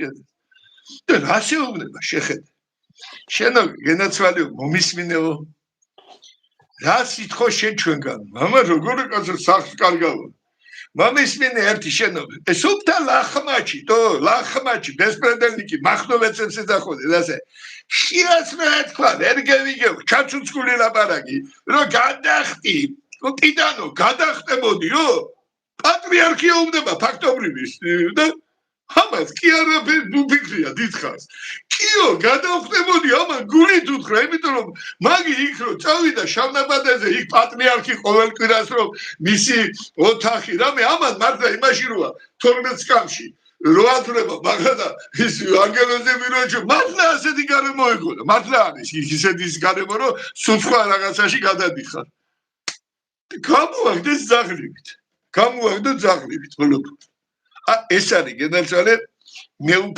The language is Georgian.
და რა შეუგნება შეხედე შენო გენაცვალიო მომისმინეო რა სიტყვა შენ ჩვენგან მამა როგორ კაცო სახს კარგავ მომისმინე ერთი შენო ეს უბთა ლახმაჩი თო ლახმაჩი ბესპრედელნიკი მახნოვეცებს ეძახოდი ასე შიას მე თქვა ვერ გევიგებ ჩაცუცკული ლაპარაკი რომ გადახტი კიდანო გადახტებოდიო პატრიარქია უნდა ფაქტობრივის და ამას კი არა ფიქრია დიდხანს კიო გადავხდებოდი ამან გულით უთხრა იმიტომ რომ მაგი იქ რომ წავიდა შავნაბადაზე იქ პატრიარქი ყოველ კვირას რომ მისი ოთახი რამე ამან მართლა იმაში როა 12 წამში რო ათრება მაგადა ის ანგელოზე მიროჩო მართლა ასეთი გარემო ეგონა მართლა არის ისეთი ის გარემო რომ სულ სხვა რაღაცაში გადადიხარ გამოვაგდეს ძაღლივით ბოლო ეს არის გენაცვალე მე